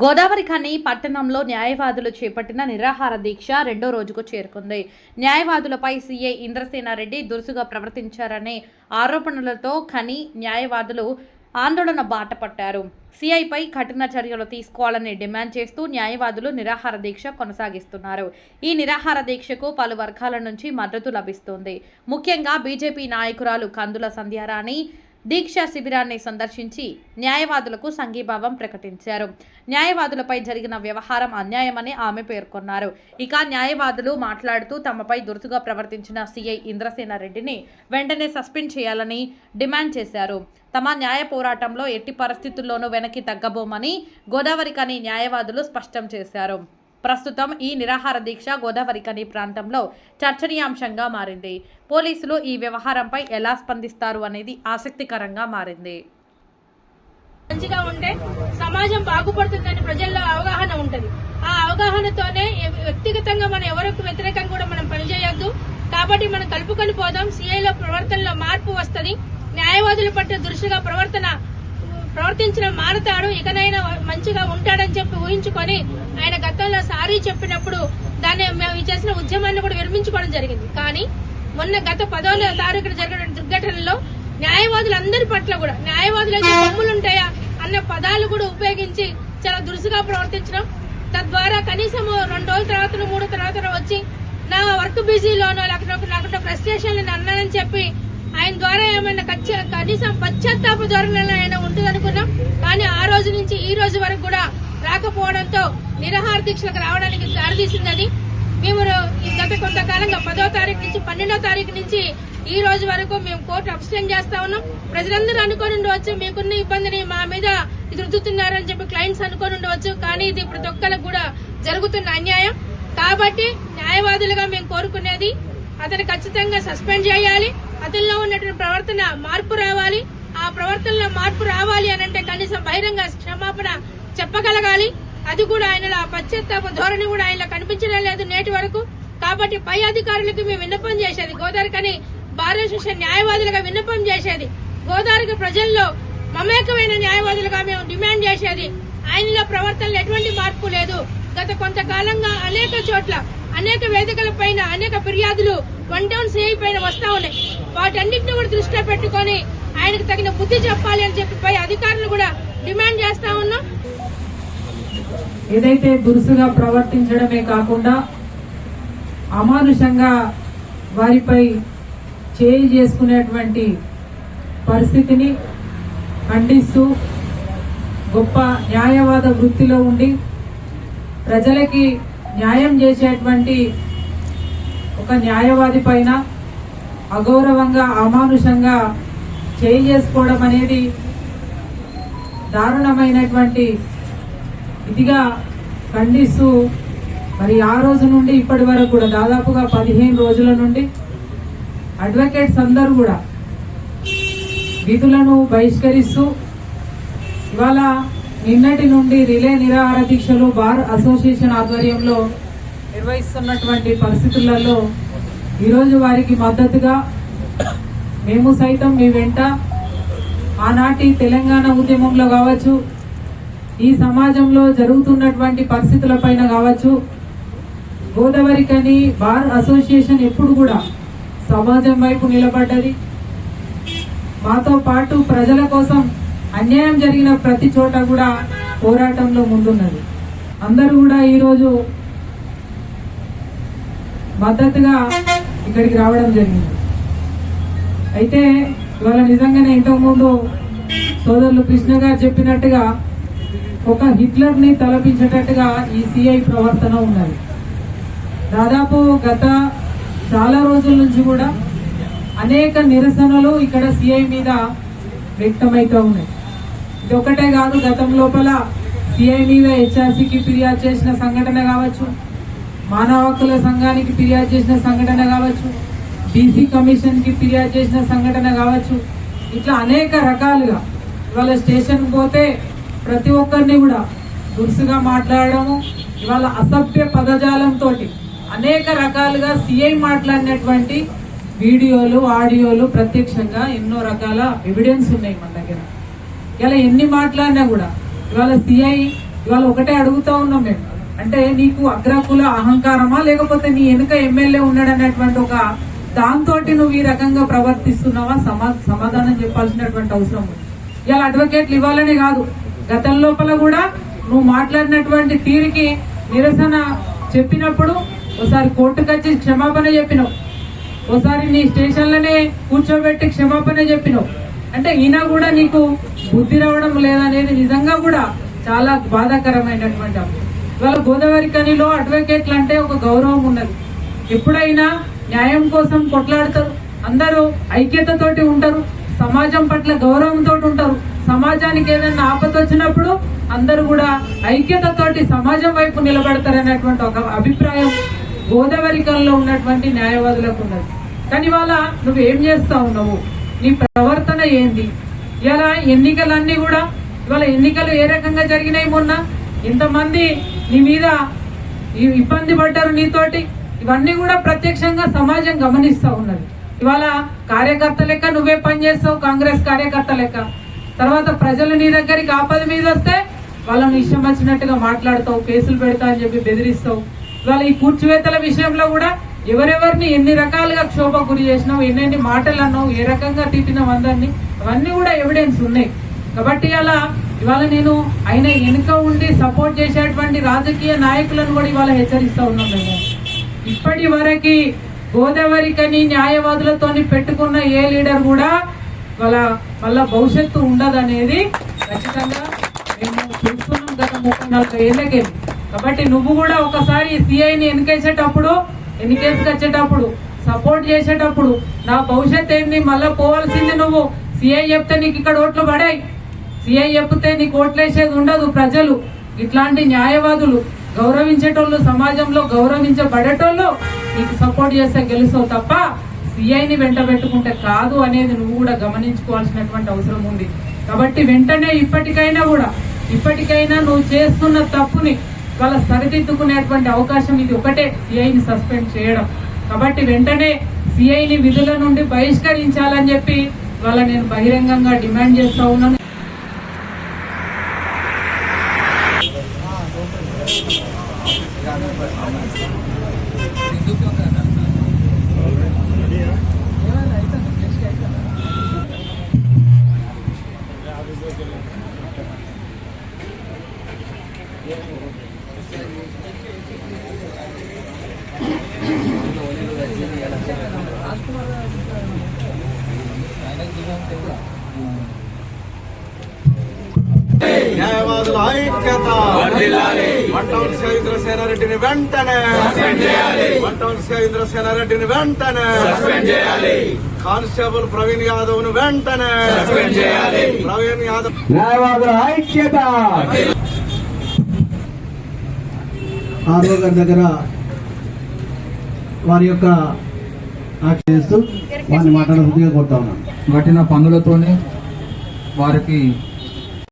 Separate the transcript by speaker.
Speaker 1: గోదావరి ఖని పట్టణంలో న్యాయవాదులు చేపట్టిన నిరాహార దీక్ష రెండో రోజుకు చేరుకుంది. న్యాయవాదులపై సీఐ ఇంద్రసేనారెడ్డి దురుసుగా ప్రవర్తించారనే ఆరోపణలతో ఖని న్యాయవాదులు ఆందోళన బాట పట్టారు. సీఐపై కఠిన చర్యలు తీసుకోవాలని డిమాండ్ చేస్తూ న్యాయవాదులు నిరాహార దీక్ష కొనసాగిస్తున్నారు. ఈ నిరాహార దీక్షకు పలు వర్గాల నుంచి మద్దతు లభిస్తోంది. ముఖ్యంగా బీజేపీ నాయకురాలు కందుల సంధ్యారాణి దీక్షా శిబిరాన్ని సందర్శించి న్యాయవాదులకు సంఘీభావం ప్రకటించారు. న్యాయవాదులపై జరిగిన వ్యవహారం అన్యాయమని ఆమె పేర్కొన్నారు. ఇక న్యాయవాదులు మాట్లాడుతూ తమపై దురుసుగా ప్రవర్తించిన సీఐ ఇంద్రసేనారెడ్డిని వెంటనే సస్పెండ్ చేయాలని డిమాండ్ చేశారు. తమ న్యాయ పోరాటంలో ఎట్టి పరిస్థితుల్లోనూ వెనక్కి తగ్గబోమని గోదావరి ఖని న్యాయవాదులు స్పష్టం చేశారు. ప్రస్తుతం ఈ నిరాహార దీక్ష గోదావరి ఖని ప్రాంతంలో చర్చనీయాంశంగా మారింది. పోలీసులు ఈ వ్యవహారంపై ఎలా స్పందిస్తారు అనేది ఆసక్తికరంగా మారింది.
Speaker 2: మంచిగా ఉంటే సమాజం బాగుపడుతుందని ప్రజల్లో అవగాహన ఉంటుంది. ఆ అవగాహనతోనే వ్యక్తిగతంగా మనం ఎవరికి వ్యతిరేకంగా కూడా మనం పనిచేయొద్దు. కాబట్టి మనం కలుపుకొని పోదాం. సీఐలో ప్రవర్తనలో మార్పు వస్తుంది. న్యాయవాదుల పట్ల దురుసుగా ప్రవర్తించిన మారతాడు, ఇకనైనా మంచిగా ఉంటాడని చెప్పి ఊహించుకొని ఆయన గతంలో సారీ చెప్పినప్పుడు దాన్ని మేము చేసిన ఉద్యమాన్ని కూడా విరమించుకోవడం జరిగింది. కానీ మొన్న గత 10వ తారీఖున జరిగిన దుర్ఘటనలో న్యాయవాదులందరి పట్ల కూడా న్యాయవాదులైతే కొమ్ములుంటాయా అన్న పదాలు కూడా ఉపయోగించి చాలా దురుసుగా ప్రవర్తించడం, తద్వారా కనీసం 2 రోజుల తర్వాత 3 తర్వాత వచ్చి నా వర్క్ బిజీలోనో లేకపోతే ఫ్రస్ట్రేషన్ అన్నానని చెప్పి ఆయన ద్వారా ఏమైనా కనీసం పశ్చాత్తాప ధోరణిలో ఆయన ఉంటుందనుకున్నాం. కానీ ఆ రోజు నుంచి ఈ రోజు వరకు కూడా రాకపోవడంతో నిరాహార దీక్షలకు రావడానికి దారితీసింది. అది మేము గత కొంతకాలంగా 10వ తారీఖు నుంచి 12వ తారీఖు నుంచి ఈ రోజు వరకు మేము కోర్టు అబ్స్టెండ్ చేస్తా ఉన్నాం. ప్రజలందరూ అనుకుని ఉండవచ్చు మీకున్న ఇబ్బందిని మా మీద ఇది రుద్దుతున్నారని చెప్పి క్లయింట్స్ అనుకుని ఉండవచ్చు. కానీ ఇది ప్రతి ఒక్కరికి కూడా జరుగుతున్న అన్యాయం. కాబట్టి న్యాయవాదులుగా మేము కోరుకునేది అతను ఖచ్చితంగా సస్పెండ్ చేయాలి. అతనిలో ఉన్నటువంటి ప్రవర్తన మార్పు రావాలి. ఆ ప్రవర్తనలో మార్పు రావాలి అని అంటే కనీసం బహిరంగ క్షమాపణ చెప్పగలగాలి. అది కూడా ఆయనలో పశ్చాత్తాప ధోరణి కూడా ఆయనలో కనిపించడం లేదు నేటి వరకు. కాబట్టి పై అధికారులకు మేము విన్నపం చేసేది, గోదావరి ఖని బార్ అసోసియేషన్ న్యాయవాదులుగా విన్నపం చేసేది, గోదావరి ప్రజల్లో మమేకమైన న్యాయవాదులుగా మేము డిమాండ్ చేసేది, ఆయనలో ప్రవర్తనలో ఎటువంటి మార్పు లేదు. గత కొంతకాలంగా అనేక చోట్ల అనేక వేదికల పైన అనేక ఫిర్యాదులు 1 టౌన్ సిఐ పైన వస్తా ఉన్నాయి. వాటన్నిటిని కూడా దృష్టిలో పెట్టుకుని ఆయనకు తగిన బుద్ధి చెప్పాలి అని చెప్పి పై అధికారులు కూడా డిమాండ్ చేస్తా ఉన్నాం.
Speaker 3: ఏదైతే దురుసుగా ప్రవర్తించడమే కాకుండా అమానుషంగా వారిపై చేయి చేసుకునేటువంటి పరిస్థితిని ఖండిస్తూ గొప్ప న్యాయవాద వృత్తిలో ఉండి ప్రజలకి న్యాయం చేసేటువంటి ఒక న్యాయవాది పైన అగౌరవంగా అమానుషంగా చేయి చేసుకోవడం అనేది దారుణమైనటువంటి ఇదిగా ఖండిస్తూ మరి ఆ రోజు నుండి ఇప్పటి వరకు కూడా దాదాపుగా 15 రోజుల నుండి అడ్వకేట్స్ అందరూ కూడా విధులను బహిష్కరిస్తూ ఇవాళ నిన్నటి నుండి రిలే నిరాహార దీక్షలు బార్ అసోసియేషన్ ఆధ్వర్యంలో నిర్వహిస్తున్నటువంటి పరిస్థితులలో ఈరోజు వారికి మద్దతుగా మేము సైతం మీ వెంట ఆనాటి తెలంగాణ ఉద్యమంలో కావచ్చు, ఈ సమాజంలో జరుగుతున్నటువంటి పరిస్థితులపైన కావచ్చు, గోదావరి ఖని బార్ అసోసియేషన్ ఎప్పుడు కూడా సమాజం వైపు నిలబడ్డది. మాతో పాటు ప్రజల కోసం అన్యాయం జరిగిన ప్రతి చోట కూడా పోరాటంలో ముందున్నది. అందరూ కూడా ఈరోజు మద్దతుగా ఇక్కడికి రావడం జరిగింది. అయితే ఇవాళ నిజంగానే ఇంతకుముందు సోదరులు కృష్ణ గారు చెప్పినట్టుగా ఒక హిట్లర్ ని తలపించేటట్టుగా ఈ సిఐ ప్రవర్తన ఉన్నది. దాదాపు గత చాలా రోజుల నుంచి కూడా అనేక నిరసనలు ఇక్కడ సిఐ మీద వ్యక్తమైతే ఉన్నాయి. ఇది ఒకటే కాదు, గతం లోపల సిఐ మీద హెచ్ఆర్సీకి ఫిర్యాదు చేసిన సంఘటన కావచ్చు, మానవ హక్కుల సంఘానికి ఫిర్యాదు చేసిన సంఘటన కావచ్చు, బీసీ కమిషన్ కి ఫిర్యాదు చేసిన సంఘటన కావచ్చు, ఇట్లా అనేక రకాలుగా ఇవాళ స్టేషన్ పోతే ప్రతి ఒక్కరిని కూడా దురుసుగా మాట్లాడడము, ఇవాళ అసభ్య పదజాలంతో అనేక రకాలుగా సిఐ మాట్లాడినటువంటి వీడియోలు ఆడియోలు ప్రత్యక్షంగా ఎన్నో రకాల ఎవిడెన్స్ ఉన్నాయి మన దగ్గర. ఇలా ఎన్ని మాట్లాడినా కూడా ఇవాళ సిఐ ఇవాళ ఒకటే అడుగుతా ఉన్నాం మేము, అంటే నీకు అగ్రకుల అహంకారమా లేకపోతే నీ వెనుక ఎమ్మెల్యే ఉన్నాడనేటువంటి ఒక దాంతో నువ్వు ఈ రకంగా ప్రవర్తిస్తున్నావా? సమాధానం చెప్పాల్సినటువంటి అవసరం ఉంది. ఇలా అడ్వకేట్లు ఇవ్వాలనే కాదు, గతం లోపల కూడా నువ్వు మాట్లాడినటువంటి తీరుకి నిరసన చెప్పినప్పుడు ఒకసారి కోర్టుకు వచ్చి క్షమాపణ చెప్పినావు, ఒకసారి నీ స్టేషన్లనే కూర్చోబెట్టి క్షమాపణ చెప్పినావు. అంటే ఈయన కూడా నీకు బుద్ధి రావడం లేదనేది నిజంగా కూడా చాలా బాధాకరమైనటువంటి అంశం. ఇవాళ గోదావరి ఖనిలో అడ్వకేట్లు అంటే ఒక గౌరవం ఉన్నది. ఎప్పుడైనా న్యాయం కోసం కొట్లాడతారు, అందరూ ఐక్యతతోటి ఉంటారు, సమాజం పట్ల గౌరవంతో ఉంటారు. సమాజానికి ఏదైనా ఆపద వచ్చినప్పుడు అందరూ కూడా ఐక్యతతోటి సమాజం వైపు నిలబడతారనేటువంటి ఒక అభిప్రాయం గోదావరి ఖనిలో ఉన్నటువంటి న్యాయవాదులకు ఉన్నది. కానీ ఇవాళ నువ్వు ఏం చేస్తా ఉన్నావు? నీ ప్రవర్తన ఏంది? ఇలా ఎన్నికలన్నీ కూడా ఇవాళ ఎన్నికలు ఏ రకంగా జరిగినాయి? మొన్న ఇంతమంది నీ మీద ఇబ్బంది పడ్డారు నీతోటి, ఇవన్నీ కూడా ప్రత్యక్షంగా సమాజం గమనిస్తా ఉన్నది. ఇవాళ కార్యకర్త లెక్క నువ్వే పనిచేస్తావు, కాంగ్రెస్ కార్యకర్త లెక్క. తర్వాత ప్రజలు నీ దగ్గరికి ఆపద మీద వస్తే వాళ్ళని ఇష్టం వచ్చినట్టుగా మాట్లాడతావు, కేసులు పెడతా అని చెప్పి బెదిరిస్తావు. ఇవాళ ఈ కూర్చువేతల విషయంలో కూడా ఎవరెవరిని ఎన్ని రకాలుగా క్షోభ గురి చేసినావు, ఎన్నెన్ని మాటలు అన్నావు, ఏ రకంగా తిట్టినావు అందరినీ, అవన్నీ కూడా ఎవిడెన్స్ ఉన్నాయి. కాబట్టి ఇవాళ నేను ఆయన వెనుక ఉండి సపోర్ట్ చేసేటువంటి రాజకీయ నాయకులను కూడా ఇవాళ హెచ్చరిస్తా ఉన్నాం. మేము ఇప్పటి వరకు గోదావరి ఖని న్యాయవాదులతో పెట్టుకున్న ఏ లీడర్ కూడా మళ్ళా భవిష్యత్తు ఉండదనేది ఖచ్చితంగా మేము చూస్తున్నాం గత 34 ఏళ్ళకే. కాబట్టి నువ్వు కూడా ఒకసారి సిఐని ఎన్నికేసుకు వచ్చేటప్పుడు సపోర్ట్ చేసేటప్పుడు నా భవిష్యత్ ఏంది, మళ్ళా పోవాల్సింది నువ్వు. సిఐ చెప్తే నీకు ఇక్కడ ఓట్లు పడాయి, సిఐ చెప్తే నీకు ఓట్లేసేది ఉండదు. ప్రజలు ఇట్లాంటి న్యాయవాదులు గౌరవించేటోళ్ళు, సమాజంలో గౌరవించబడేటోళ్ళు నీకు సపోర్ట్ చేస్తే గెలుస్తావు తప్ప సిఐని వెంట పెట్టుకుంటే కాదు అనేది నువ్వు కూడా గమనించుకోవాల్సినటువంటి అవసరం ఉంది. కాబట్టి వెంటనే ఇప్పటికైనా నువ్వు చేస్తున్న తప్పుని వాళ్ళ సరిదిద్దుకునేటువంటి అవకాశం ఇది ఒకటే, సిఐని సస్పెండ్ చేయడం. కాబట్టి వెంటనే సిఐని విధుల నుండి బహిష్కరించాలని చెప్పి వాళ్ళ నేను బహిరంగంగా డిమాండ్ చేస్తా ఉన్నాను.
Speaker 4: న్యాయవాదుల ఐక్యత, వంటవలసి ఇంద్రసేనారెడ్డిని వెంటనే, వంటవలసి ఇంద్రసేనారెడ్డిని వెంటనే, కానిస్టేబుల్ ప్రవీణ్ యాదవ్ ను వెంటనే, ప్రవీణ్ యాదవ్.
Speaker 5: న్యాయవాదుల ఐక్యత. ఆర్ఓ గారి దగ్గర వారి యొక్క చేస్తూ వారిని మాట్లాడబుద్ధిగా కొడతా ఉన్నాను.
Speaker 6: కట్టిన పన్నులతోనే వారికి